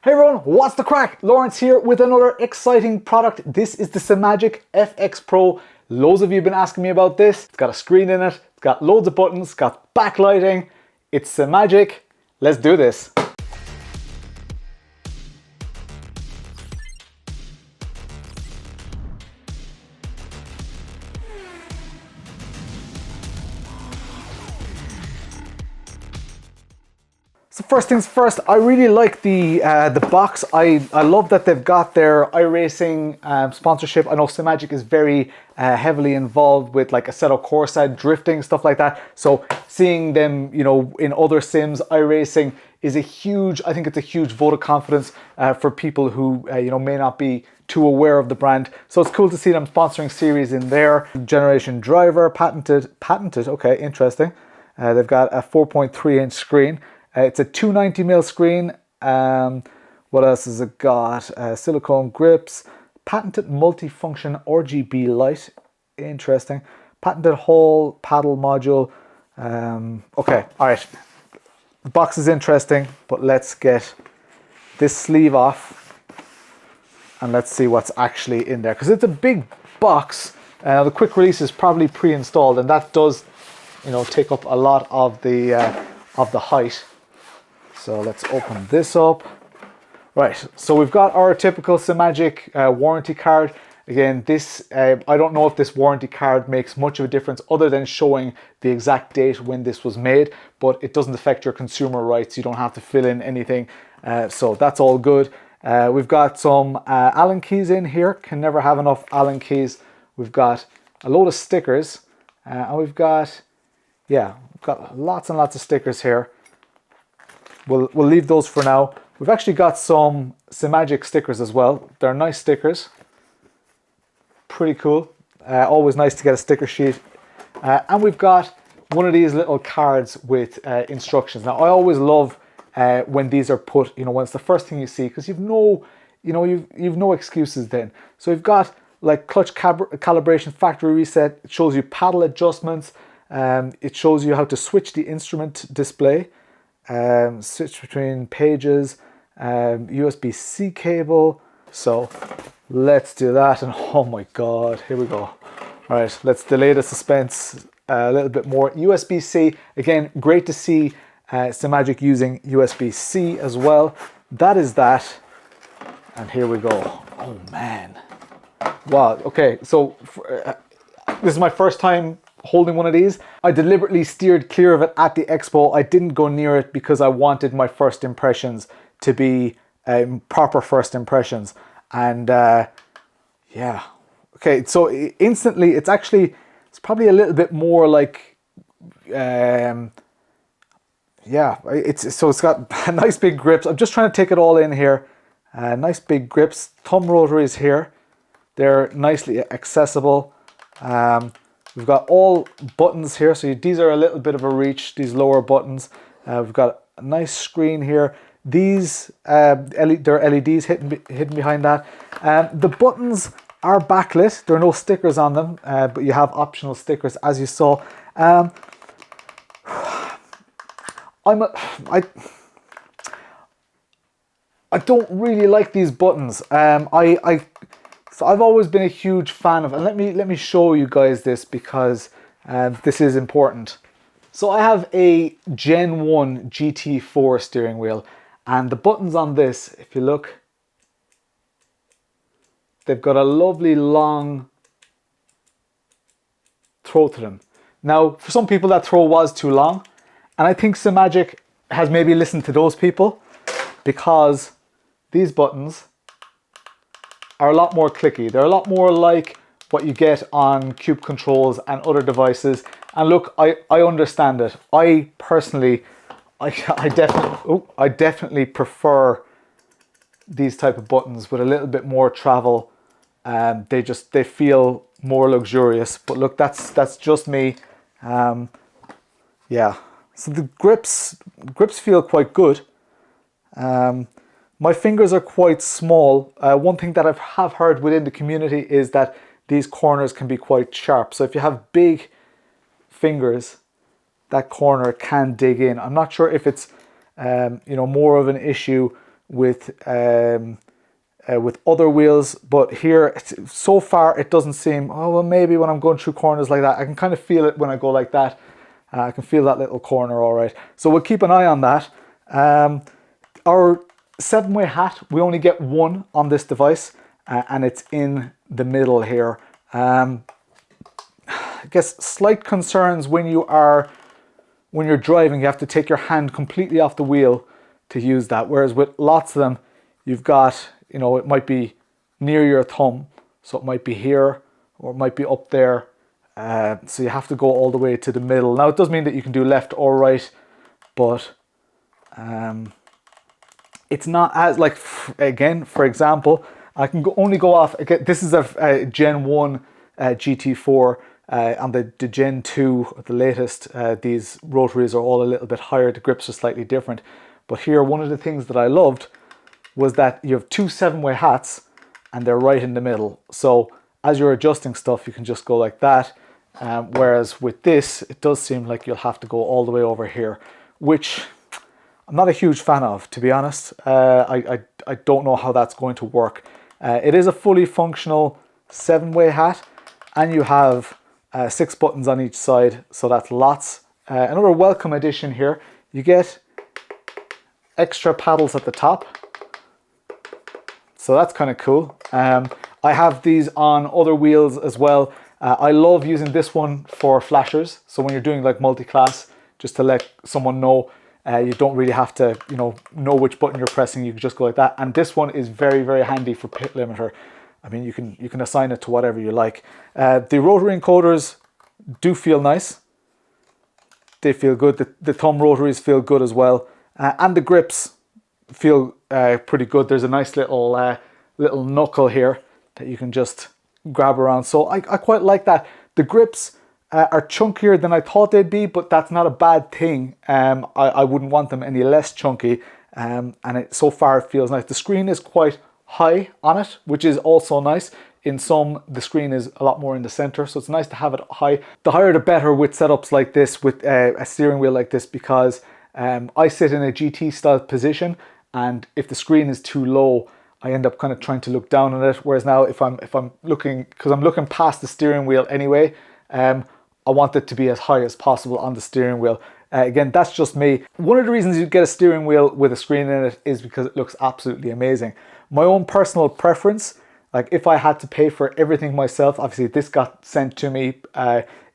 Hey everyone, what's the crack? Lawrence here with another exciting product. This is the Simagic FX PRO. Loads of you have been asking me about this. It's got a screen in it, it's got loads of buttons, it's got backlighting. It's Simagic. Let's do this. So first things first, I really like the box. I love that they've got their iRacing sponsorship. I know Simagic is very heavily involved with like Assetto Corsa, drifting, stuff like that. So seeing them, you know, in other sims, iRacing is a huge, I think it's a huge vote of confidence for people who, you know, may not be too aware of the brand. So it's cool to see them sponsoring series in there. Generation driver, patented, okay, interesting. They've got a 4.3 inch screen. It's a 290mm screen. What else has it got? Silicone grips, patented multifunction RGB light. Interesting. Patented Hall paddle module. Okay, all right. The box is interesting, but let's get this sleeve off and let's see what's actually in there, because it's a big box. The quick release is probably pre-installed, and that does, you know, take up a lot of the height. So let's open this up. Right, so we've got our typical Simagic warranty card. Again, this, I don't know if this warranty card makes much of a difference other than showing the exact date when this was made, but it doesn't affect your consumer rights. You don't have to fill in anything, so that's all good. We've got some Allen keys in here. Can never have enough Allen keys. We've got a load of stickers, and we've got, yeah, we've got lots and lots of stickers here. We'll leave those for now. We've actually got some Simagic stickers as well. They're nice stickers. Pretty cool. Always nice to get a sticker sheet. And we've got one of these little cards with instructions. Now, I always love when these are put, you know, when it's the first thing you see, because you've no excuses then. So we've got like clutch calibration, factory reset. It shows you paddle adjustments. It shows you how to switch the instrument display. Switch between pages, USB-C cable. So let's do that, and oh my god, here we go. All right, let's delay the suspense a little bit more. USB-C, again, great to see Simagic using USB-C as well. That is that, and here we go. Oh man, wow. Okay, so this is my first time holding one of these. I deliberately steered clear of it at the expo. I didn't go near it because I wanted my first impressions to be proper first impressions. And yeah, okay, so instantly it's probably a little bit more like, yeah, it's got nice big grips. I'm just trying to take it all in here. Nice big grips, thumb rotaries here. They're nicely accessible. We've got all buttons here, so these are a little bit of a reach, these lower buttons. We've got a nice screen here. These, there are LEDs hidden behind that. The buttons are backlit. There are no stickers on them, but you have optional stickers, as you saw. I don't really like these buttons. So I've always been a huge fan of, and let me show you guys this, because this is important. So I have a Gen 1 GT4 steering wheel, and the buttons on this, if you look, they've got a lovely long throw to them. Now, for some people that throw was too long, and I think Simagic has maybe listened to those people, because these buttons are a lot more clicky. They're a lot more like what you get on Cube controls and other devices. And look, I understand it. I personally, I definitely prefer these type of buttons with a little bit more travel. They feel more luxurious. But look, that's just me. Yeah. So the grips feel quite good. My fingers are quite small. One thing that I have heard within the community is that these corners can be quite sharp. So if you have big fingers, that corner can dig in. I'm not sure if it's you know, more of an issue with other wheels, but here so far it doesn't seem, oh well, maybe when I'm going through corners like that, I can kind of feel it when I go like that. I can feel that little corner all right. So we'll keep an eye on that. Our 7-way hat, we only get one on this device, and it's in the middle here. I guess slight concerns when you're driving, you have to take your hand completely off the wheel to use that. Whereas with lots of them, you've got, you know, it might be near your thumb. So it might be here or it might be up there. So you have to go all the way to the middle. Now it does mean that you can do left or right, but it's not as like, again, for example, I can only go off, again, this is a Gen 1 GT4. On the Gen 2, the latest, these rotaries are all a little bit higher, the grips are slightly different. But here, one of the things that I loved was that you have two 7-way hats and they're right in the middle. So as you're adjusting stuff, you can just go like that. Whereas with this, it does seem like you'll have to go all the way over here, which I'm not a huge fan of, to be honest. I don't know how that's going to work. It is a fully functional 7-way hat, and you have 6 buttons on each side, so that's lots. Another welcome addition here, you get extra paddles at the top, so that's kind of cool. I have these on other wheels as well. I love using this one for flashers, so when you're doing like multi-class, just to let someone know, you don't really have to, you know which button you're pressing. You can just go like that. And this one is very, very handy for pit limiter. I mean, you can assign it to whatever you like. The rotary encoders do feel nice. They feel good. The thumb rotaries feel good as well. And the grips feel pretty good. There's a nice little knuckle here that you can just grab around. So I quite like that. The grips are chunkier than I thought they'd be, but that's not a bad thing. I wouldn't want them any less chunky. And so far it feels nice. The screen is quite high on it, which is also nice. In some, the screen is a lot more in the center, so it's nice to have it high. The higher the better with setups like this, with a steering wheel like this, because I sit in a GT style position, and if the screen is too low, I end up kind of trying to look down on it. Whereas now if I'm looking, because I'm looking past the steering wheel anyway, I want it to be as high as possible on the steering wheel. Again, that's just me. One of the reasons you get a steering wheel with a screen in it is because it looks absolutely amazing. My own personal preference, like if I had to pay for everything myself, obviously this got sent to me.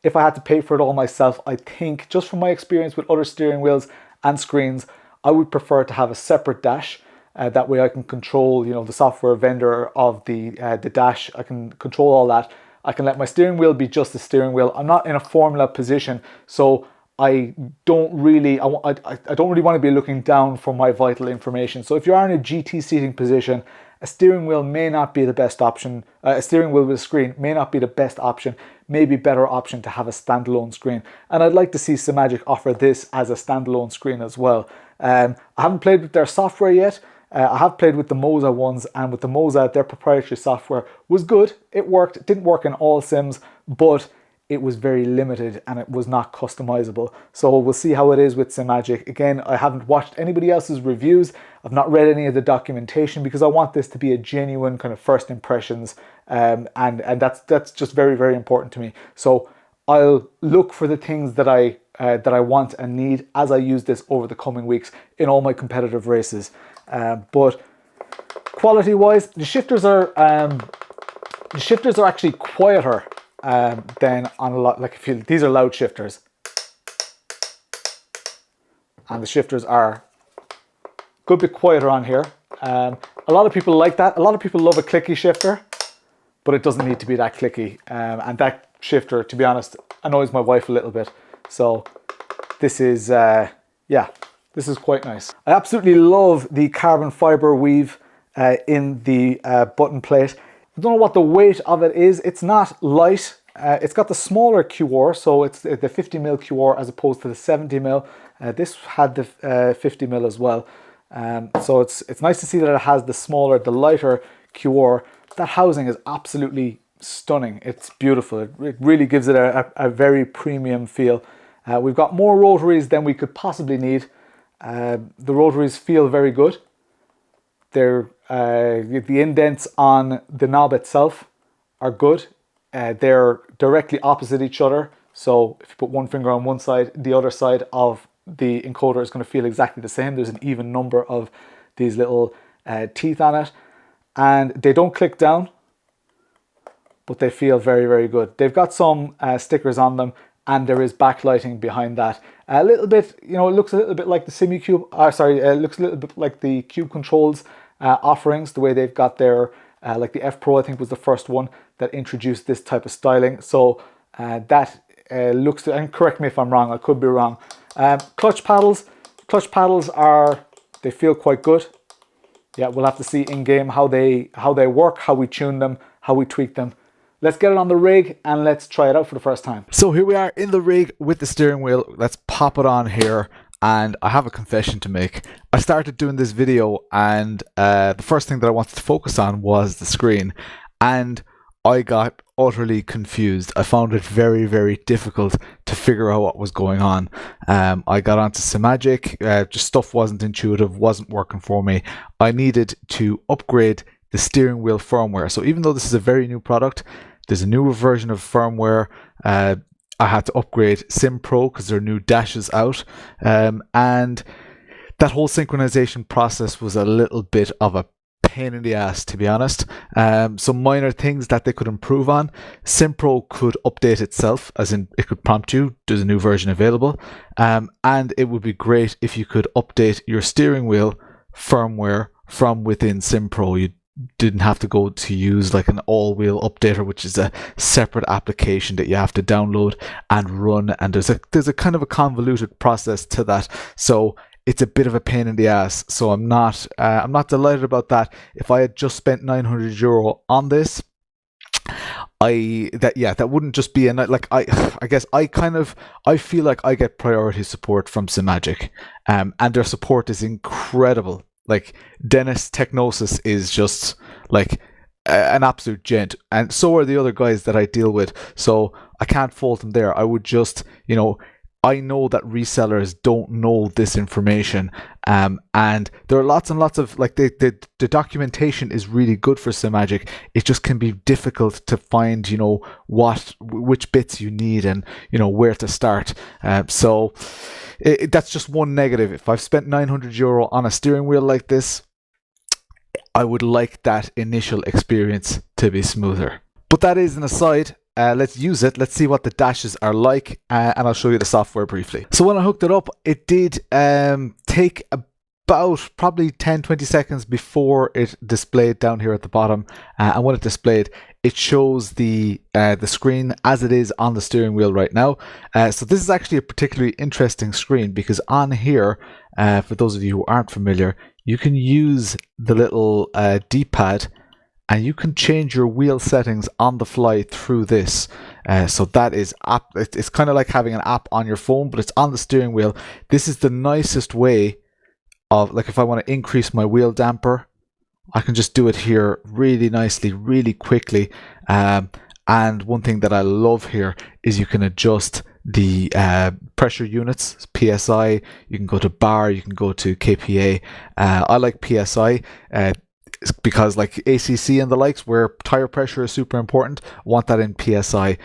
If I had to pay for it all myself, I think just from my experience with other steering wheels and screens, I would prefer to have a separate dash. That way I can control, the software vendor of the dash. I can control all that. I can let my steering wheel be just a steering wheel. I'm not in a formula position, so I don't really want to be looking down for my vital information. So if you are in a GT seating position, a steering wheel may not be the best option. A steering wheel with a screen may not be the best option. Maybe better option to have a standalone screen. And I'd like to see Simagic offer this as a standalone screen as well. I haven't played with their software yet. I have played with the Moza ones, and with the Moza, their proprietary software was good. It worked. It didn't work in all sims, but it was very limited and it was not customizable. So we'll see how it is with Simagic. Again, I haven't watched anybody else's reviews. I've not read any of the documentation because I want this to be a genuine kind of first impressions, and that's just very, very important to me. So I'll look for the things that I want and need as I use this over the coming weeks in all my competitive races. But quality-wise, the shifters are actually quieter than on a lot. Like these are loud shifters, and the shifters are a good bit quieter on here. A lot of people like that. A lot of people love a clicky shifter, but it doesn't need to be that clicky. And that shifter, to be honest, annoys my wife a little bit. So this is this is quite nice. I absolutely love the carbon fiber weave in the button plate. I don't know what the weight of it is. It's not light. It's got the smaller QR, so it's the 50mm QR as opposed to the 70mm. This had the 50mm as well. So it's nice to see that it has the lighter QR. That housing is absolutely stunning. It's beautiful. It really gives it a very premium feel. We've got more rotaries than we could possibly need. The rotaries feel very good. They're the indents on the knob itself are good. They're directly opposite each other. So if you put one finger on one side, the other side of the encoder is going to feel exactly the same. There's an even number of these little teeth on it, and they don't click down, but they feel very, very good. They've got some stickers on them, and there is backlighting behind that. A little bit, you know, it looks a little bit like the Simicube. It looks a little bit like the Cube Controls offerings, the way they've got their, like the F Pro, I think was the first one that introduced this type of styling. So that looks, and correct me if I'm wrong, I could be wrong. Clutch paddles they feel quite good. Yeah, we'll have to see in game how they work, how we tune them, how we tweak them. Let's get it on the rig and let's try it out for the first time. So here we are in the rig with the steering wheel. Let's pop it on here, and I have a confession to make. I started doing this video and the first thing that I wanted to focus on was the screen, and I got utterly confused. I found it very, very difficult to figure out what was going on. I got onto Simagic, just stuff wasn't intuitive, wasn't working for me. I needed to upgrade the steering wheel firmware. So even though this is a very new product, there's a newer version of firmware. I had to upgrade Sim Pro because there are new dashes out, and that whole synchronization process was a little bit of a pain in the ass, to be honest. Some minor things that they could improve on. Sim Pro could update itself, as in it could prompt you, there's a new version available, and it would be great if you could update your steering wheel firmware from within Sim Pro. You didn't have to go to use like an all-wheel updater, which is a separate application that you have to download and run, and there's a kind of a convoluted process to that, so it's a bit of a pain in the ass. So I'm not delighted about that. If I had just spent €900 on this, that wouldn't just be like I guess I feel like I get priority support from Simagic, and their support is incredible. Like Dennis Technosis is just like an absolute gent, and so are the other guys that I deal with. So I can't fault them there. I would just, you know, I know that resellers don't know this information, and there are lots and lots of, like, the documentation is really good for Simagic. It just can be difficult to find, you know, which bits you need and, you know, where to start. So that's just one negative. If I've spent €900 on a steering wheel like this, I would like that initial experience to be smoother. But that is an aside. Let's use it. Let's see what the dashes are like, and I'll show you the software briefly. So when I hooked it up, it did take about probably 10-20 seconds before it displayed down here at the bottom, and when it displayed, it shows the screen as it is on the steering wheel right now. So this is actually a particularly interesting screen, because on here, for those of you who aren't familiar, you can use the little D-pad, and you can change your wheel settings on the fly through this. So that is it's kind of like having an app on your phone, but it's on the steering wheel. This is the nicest way of, like, if I want to increase my wheel damper, I can just do it here really nicely, really quickly. And one thing that I love here is you can adjust the pressure units, PSI. You can go to bar, you can go to kPa. I like PSI because, like ACC and the likes, where tire pressure is super important, I want that in PSI.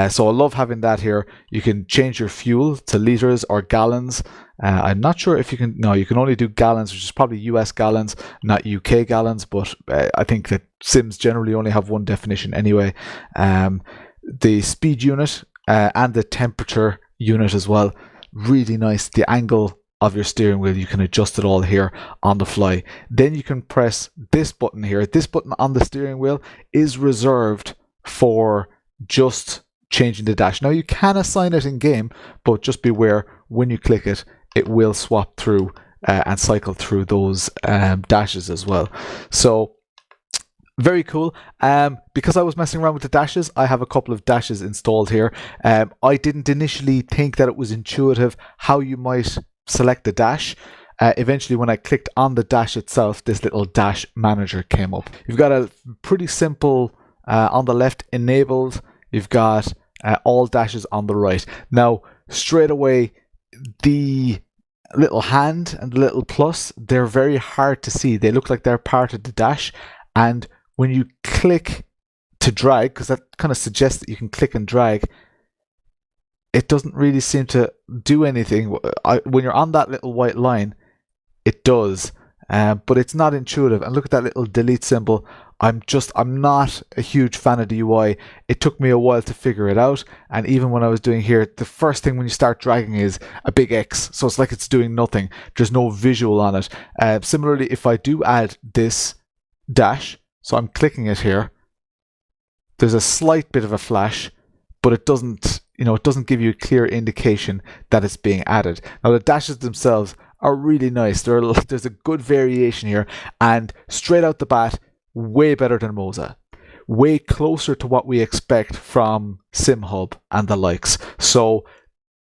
So I love having that here. You can change your fuel to liters or gallons. I'm not sure if you can. No, you can only do gallons, which is probably US gallons, not UK gallons, but I think that Sims generally only have one definition anyway. The speed unit and the temperature unit as well, really nice. The angle of your steering wheel, you can adjust it all here on the fly. Then you can press this button here. This button on the steering wheel is reserved for just changing the dash. Now you can assign it in game, but just beware, when you click it, it will swap through and cycle through those dashes as well. So very cool. Because I was messing around with the dashes, I have a couple of dashes installed here. I didn't initially think that it was intuitive how you might select the dash. Eventually, when I clicked on the dash itself, this little dash manager came up. You've got a pretty simple on the left enabled. You've got all dashes on the right. Now straight away, the little hand and the little plus, they're very hard to see. They look like they're part of the dash, and when you click to drag, because that kind of suggests that you can click and drag, it doesn't really seem to do anything. When you're on that little white line, it does, but it's not intuitive. And look at that little delete symbol. I'm not a huge fan of the UI. It took me a while to figure it out, and even when I was doing here, the first thing when you start dragging is a big X, so it's like it's doing nothing. There's no visual on it. Similarly, if I do add this dash, so I'm clicking it here, there's a slight bit of a flash, but it doesn't, it doesn't give you a clear indication that it's being added. Now the dashes themselves are really nice. There's a good variation here, and straight out the bat, way better than Moza. Way closer to what we expect from SimHub and the likes. So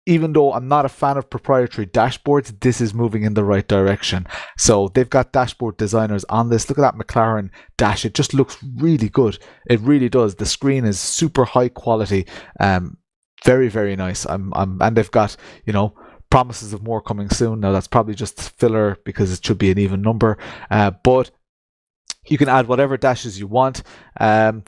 even though I'm not a fan of proprietary dashboards, this is moving in the right direction. So they've got dashboard designers on this. Look at that McLaren dash. It just looks really good. It really does. The screen is super high quality. Very, very nice. And they've got, promises of more coming soon. Now that's probably just filler because it should be an even number. But you can add whatever dashes you want. And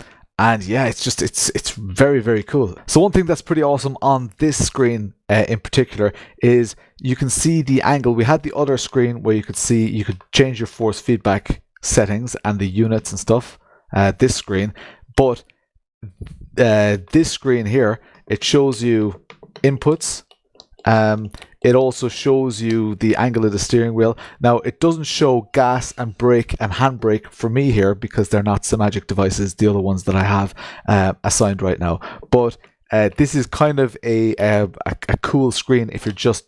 yeah, it's very, very cool. So one thing that's pretty awesome on this screen in particular is you can see the angle. We had the other screen where you could change your force feedback settings and the units and stuff, this screen. But this screen here, it shows you inputs. It also shows you the angle of the steering wheel. Now, it doesn't show gas and brake and handbrake for me here because they're not Simagic devices, the other ones that I have assigned right now. But this is kind of a cool screen if you're just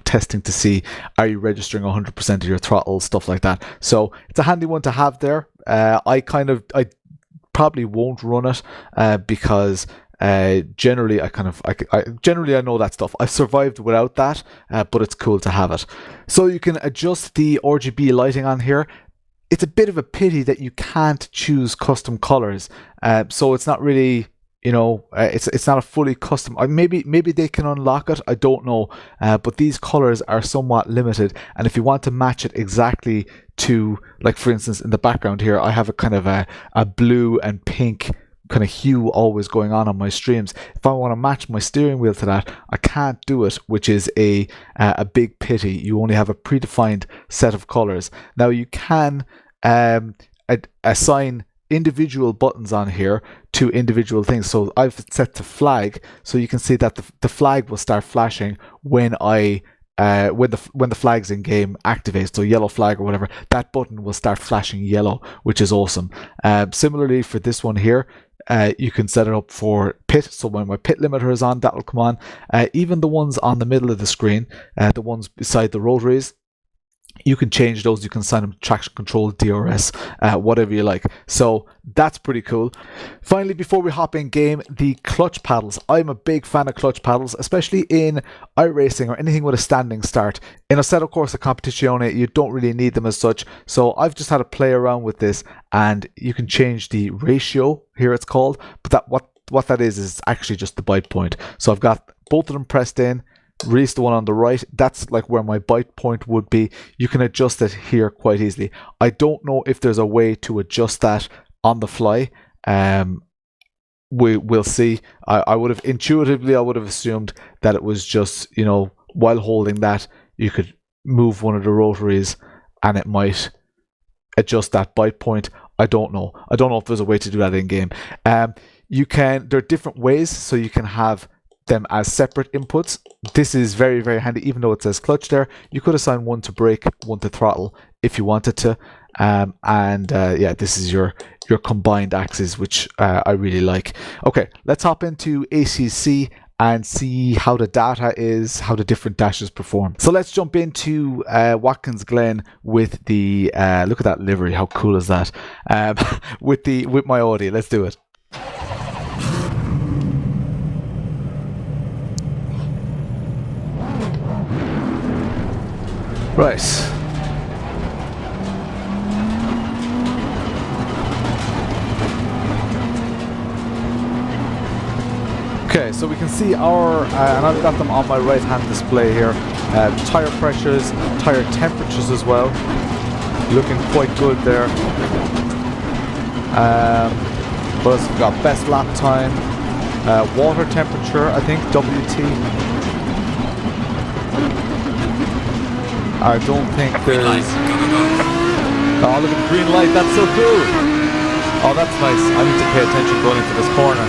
testing to see, are you registering 100% of your throttle, stuff like that. So it's a handy one to have there. I probably won't run it because generally I know that stuff. I've survived without that, but it's cool to have it. So you can adjust the RGB lighting on here. It's a bit of a pity that you can't choose custom colors. So it's not really, it's not a fully custom. Maybe they can unlock it. I don't know. But these colors are somewhat limited. And if you want to match it exactly to, like for instance, in the background here, I have a kind of a blue and pink kind of hue always going on my streams. If I want to match my steering wheel to that, I can't do it, which is a big pity. You only have a predefined set of colors. Now you can assign individual buttons on here to individual things. So I've set to flag, so you can see that the flag will start flashing when when the flag's in game activates, so yellow flag or whatever, that button will start flashing yellow, which is awesome. Similarly for this one here, you can set it up for pit, so when my pit limiter is on, that will come on. Even the ones on the middle of the screen, the ones beside the rotaries, you can change those. You can assign them traction control, DRS, whatever you like. So that's pretty cool. Finally, before we hop in game, the clutch paddles. I'm a big fan of clutch paddles, especially in iRacing or anything with a standing start. In a set, of course, a Competizione, you don't really need them as such. So I've just had to play around with this, and you can change the ratio here, it's called. But what that is actually just the bite point. So I've got both of them pressed in. Release the one on the right. That's like where my bite point would be. You can adjust it here quite easily. I don't know if there's a way to adjust that on the fly. We'll see. I would have intuitively, I would have assumed that it was just, while holding that, you could move one of the rotaries and it might adjust that bite point. I don't know. I don't know if there's a way to do that in game. There are different ways, so you can have them as separate inputs. This is very, very handy. Even though it says clutch there, you could assign one to brake, one to throttle if you wanted to. Yeah, this is your combined axes, which I really like. Okay, let's hop into ACC and see how the data is, how the different dashes perform. So let's jump into Watkins Glen with the look at that livery. How cool is that? With my Audi. Let's do it. Right. Okay, so we can see our, and I've got them on my right hand display here, Tire pressures, tire temperatures as well. Looking quite good there. But we've got best lap time, water temperature, I think, WT. I don't think there's... Oh, look at the green light, that's so cool! Oh, that's nice. I need to pay attention going into this corner.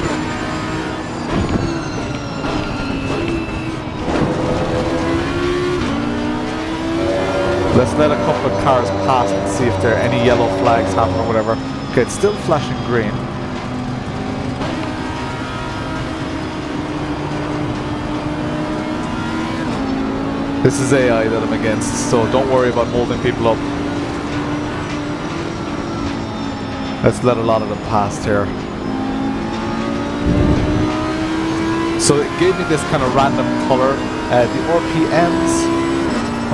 Let's let a couple of cars pass and see if there are any yellow flags happening or whatever. Okay, it's still flashing green. This is AI that I'm against, so don't worry about holding people up. Let's let a lot of them pass here. So it gave me this kind of random color. The RPMs...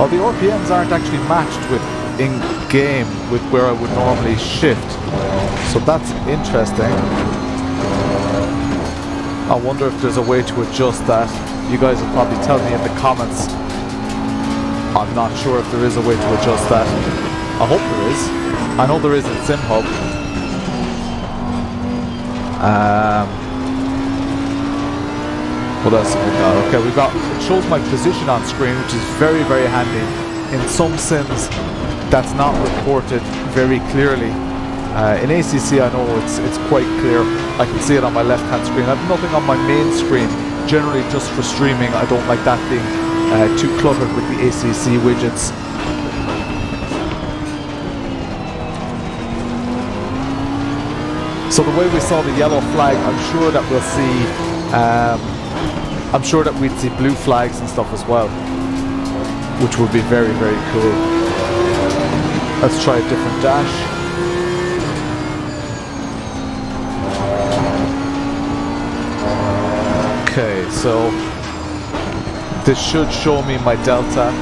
Oh, the RPMs aren't actually matched with in-game with where I would normally shift. So that's interesting. I wonder if there's a way to adjust that. You guys will probably tell me in the comments. I'm not sure if there is a way to adjust that. I hope there is. I know there is in SimHub. What else have we got? Okay, we've got, it shows my position on screen, which is very, very handy. In some sims, that's not reported very clearly. In ACC, I know it's quite clear. I can see it on my left-hand screen. I have nothing on my main screen, generally just for streaming. I don't like that being too cluttered with the ACC widgets. So the way we saw the yellow flag, I'm sure that we'll see... I'm sure that we'd see blue flags and stuff as well, which would be very, very cool. Let's try a different dash. Okay, so this should show me my delta.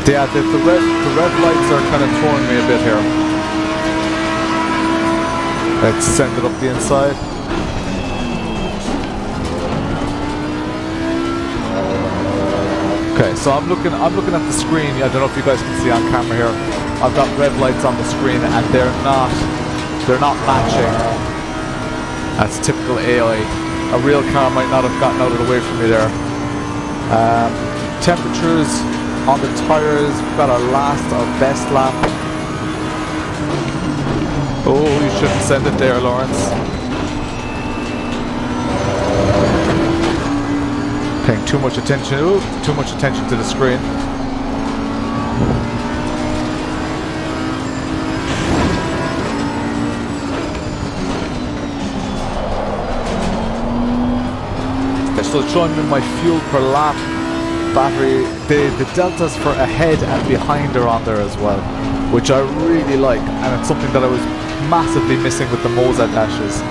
Yeah, the red lights are kind of throwing me a bit here. Let's send it up the inside. Okay, so I'm looking at the screen. I don't know if you guys can see on camera here. I've got red lights on the screen and they're not matching. That's typical AI. A real car might not have gotten out of the way from me there. Temperatures on the tires. We've got our best lap. Oh, you shouldn't send it there, Lawrence. Paying too much attention. Ooh, too much attention to the screen. So it's showing me my fuel per lap, battery. The deltas for ahead and behind are on there as well, which I really like, and it's something that I was massively missing with the Moza dashes.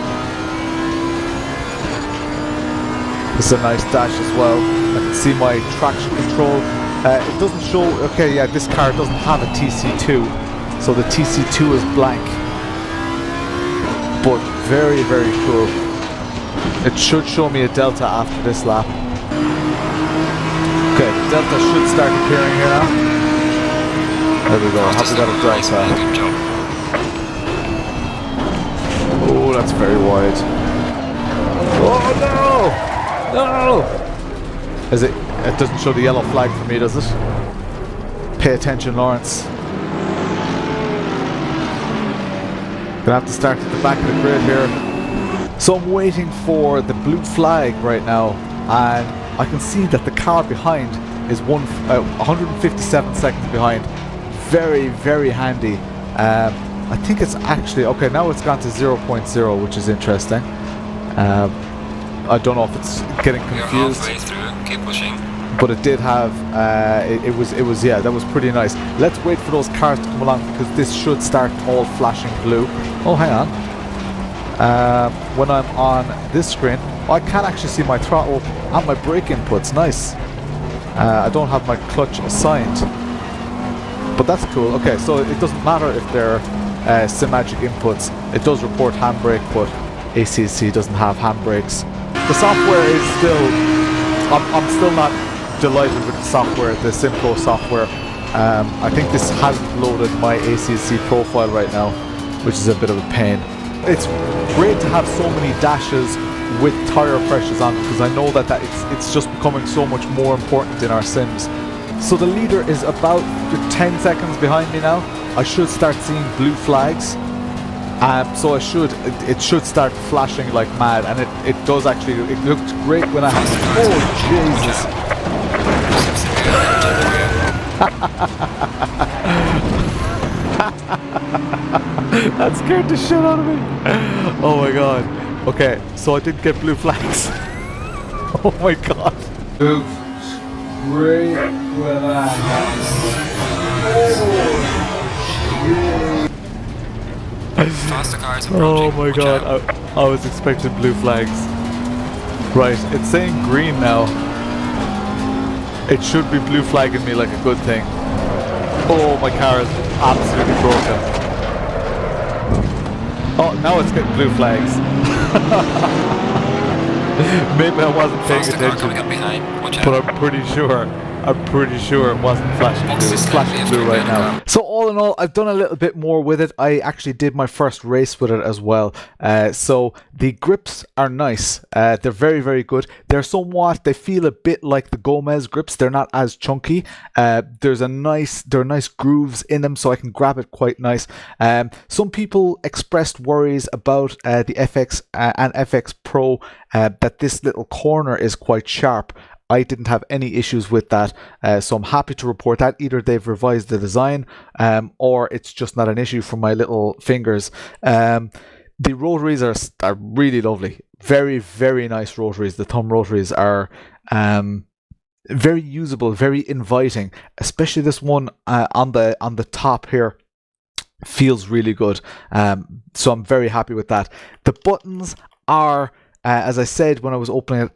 This is a nice dash as well. I can see my traction control. It doesn't show, okay, yeah, this car doesn't have a TC2, so the TC2 is blank. But very, very cool. It should show me a delta after this lap. Okay, delta should start appearing here now. There we go, I have got a delta. Oh, that's very wide. Oh no! No! Is it? It doesn't show the yellow flag for me, does it? Pay attention, Lawrence. Gonna have to start at the back of the grid here. So I'm waiting for the blue flag right now, and I can see that the car behind is 157 seconds behind. Very, very handy. I think it's actually okay. Now it's gone to 0.0, which is interesting. I don't know if it's getting confused. You're halfway through. Keep pushing. But it did have. It was yeah. That was pretty nice. Let's wait for those cars to come along because this should start all flashing blue. Oh, hang on. When I'm on this screen, I can actually see my throttle and my brake inputs. Nice. I don't have my clutch assigned, but that's cool. Okay, so it doesn't matter if they're Simagic inputs. It does report handbrake, but ACC doesn't have handbrakes. The software is still I'm still not delighted with the software, the SimPro software. I think this hasn't loaded my ACC profile right now, which is a bit of a pain. It's great to have so many dashes with tire pressures on, because I know that it's just becoming so much more important in our sims. So the leader is about 10 seconds behind me now. I should start seeing blue flags. So it should start flashing like mad, and it does actually. It looked great when I had. Oh Jesus! That scared the shit out of me. Oh my god. Okay, so I did get blue flags. Oh my god. Looked great when I had. Faster cars oh my god, I was expecting blue flags. Right, it's saying green now. It should be blue flagging me like a good thing. Oh, my car is absolutely broken. Oh, now it's getting blue flags. Maybe I wasn't paying attention, coming up behind. Watch out. but I'm pretty sure it wasn't flashing blue. It's flashing blue right now. So all in all, I've done a little bit more with it. I actually did my first race with it as well. So the grips are nice. They're very, very good. They feel a bit like the Gomez grips. They're not as chunky. There are nice grooves in them, so I can grab it quite nice. Some people expressed worries about the FX and FX Pro, that this little corner is quite sharp. I didn't have any issues with that, so I'm happy to report that either they've revised the design, or it's just not an issue for my little fingers. The rotaries are really lovely, very, very nice rotaries. The thumb rotaries are very usable, very inviting, especially this one on the top here. Feels really good, so I'm very happy with that. The buttons are, as I said when I was opening it,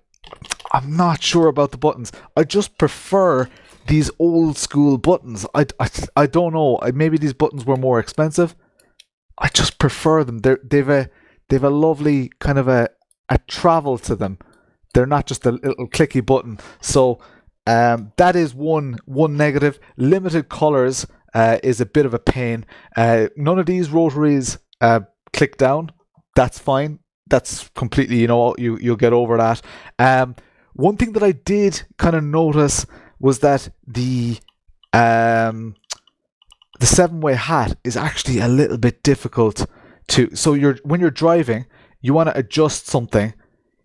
I'm not sure about the buttons. I just prefer these old school buttons. I don't know. Maybe these buttons were more expensive. I just prefer them. They've a lovely kind of a travel to them. They're not just a little clicky button. So that is one negative. Limited colors is a bit of a pain. None of these rotaries click down. That's fine. That's completely, you'll get over that. One thing that I did kind of notice was that the 7-way hat is actually a little bit difficult to. So when you're driving, you want to adjust something.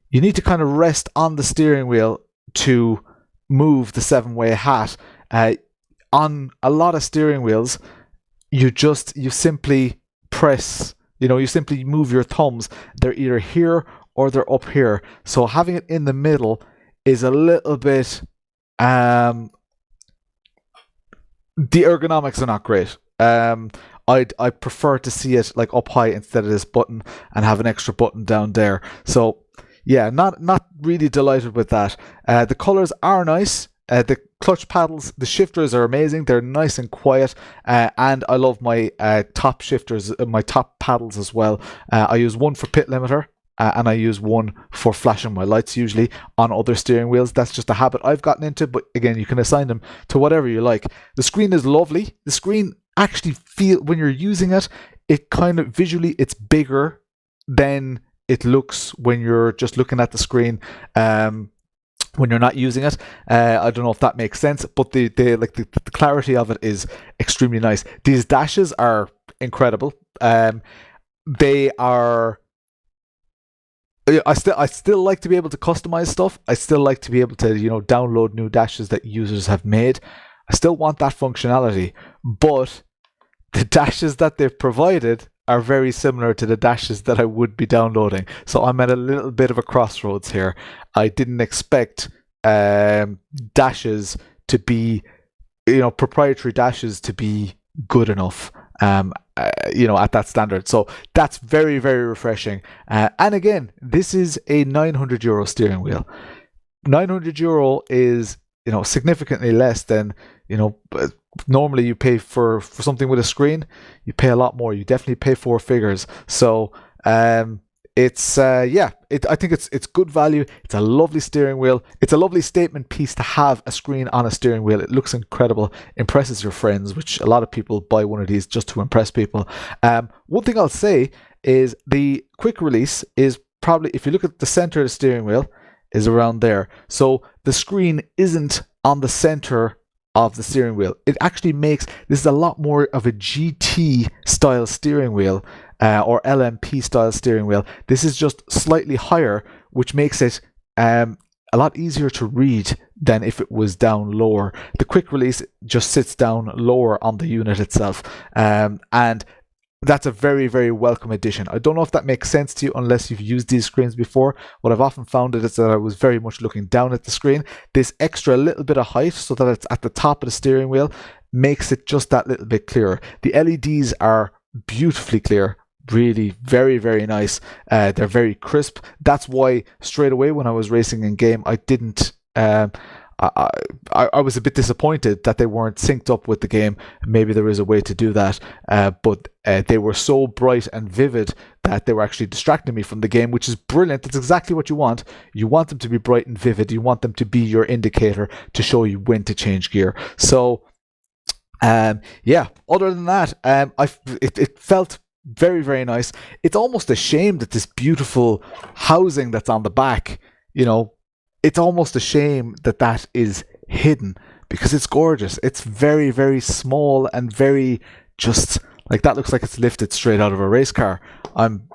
You need to kind of rest on the steering wheel to move the 7-way hat. On a lot of steering wheels, you simply press. You simply move your thumbs. They're either here or they're up here. So having it in the middle is a little bit. The ergonomics are not great. I prefer to see it like up high instead of this button and have an extra button down there. So yeah, not really delighted with that. The colors are nice. The clutch paddles, the shifters are amazing. They're nice and quiet, and I love my top shifters, my top paddles as well. I use one for pit limiter, and I use one for flashing my lights usually on other steering wheels. That's just a habit I've gotten into, but again, you can assign them to whatever you like. The screen is lovely. The screen actually when you're using it, it kind of visually it's bigger than it looks when you're just looking at the screen. When you're not using it, I don't know if that makes sense, but the clarity of it is extremely nice. These dashes are incredible. They are. I still like to be able to customize stuff. I still like to be able to download new dashes that users have made. I still want that functionality, but the dashes that they've provided are very similar to the dashes that I would be downloading. So I'm at a little bit of a crossroads here. I didn't expect dashes to be, proprietary dashes to be good enough, at that standard. So that's very, very refreshing. And again, this is a €900 steering wheel. €900 is, significantly less than, normally you pay for something with a screen. You pay a lot more. You definitely pay 4 figures. So it's I think it's good value. It's a lovely steering wheel. It's a lovely statement piece to have a screen on a steering wheel. It looks incredible, impresses your friends, which a lot of people buy one of these just to impress people. One thing I'll say is the quick release is probably, if you look at the center of the steering wheel, is around there. So the screen isn't on the center of the steering wheel. It actually makes this is a lot more of a GT style steering wheel. Or LMP style steering wheel. This is just slightly higher, which makes it a lot easier to read than if it was down lower. The quick release just sits down lower on the unit itself, and that's a very, very welcome addition. I don't know if that makes sense to you unless you've used these screens before. What I've often found is that I was very much looking down at the screen. This extra little bit of height so that it's at the top of the steering wheel makes it just that little bit clearer. The LEDs are beautifully clear. Really very, very nice. They're very crisp. That's why straight away when I was racing in game, I didn't I was a bit disappointed that they weren't synced up with the game. Maybe there is a way to do that, but they were so bright and vivid that they were actually distracting me from the game, which is brilliant. That's exactly what you want. You want them to be bright and vivid. You want them to be your indicator to show you when to change gear. So other than that, it felt very, very nice. It's almost a shame that this beautiful housing that's on the back, it's almost a shame that that is hidden, because it's gorgeous. It's very, very small and very just like that. Looks like it's lifted straight out of a race car. I'm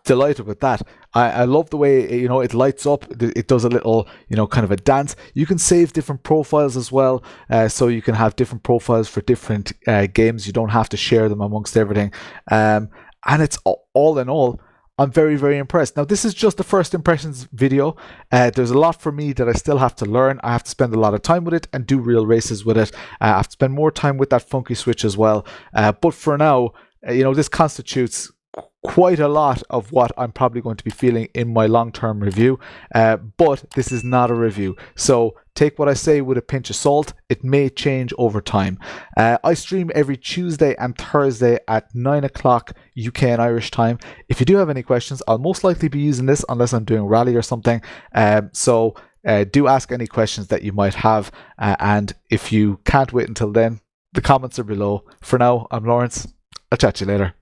delighted with that. I love the way it lights up. It does a little kind of a dance. You can save different profiles as well, so you can have different profiles for different games. You don't have to share them amongst everything, and it's all in all, I'm very, very impressed. Now, this is just the first impressions video. There's a lot for me that I still have to learn. I have to spend a lot of time with it and do real races with it. I have to spend more time with that funky switch as well, but for now, this constitutes quite a lot of what I'm probably going to be feeling in my long-term review, but this is not a review, so take what I say with a pinch of salt. It may change over time. I stream every Tuesday and Thursday at 9 o'clock UK and Irish time. If you do have any questions, I'll most likely be using this unless I'm doing rally or something, so do ask any questions that you might have, and if you can't wait until then, the comments are below. For now, I'm Lawrence. I'll chat to you later.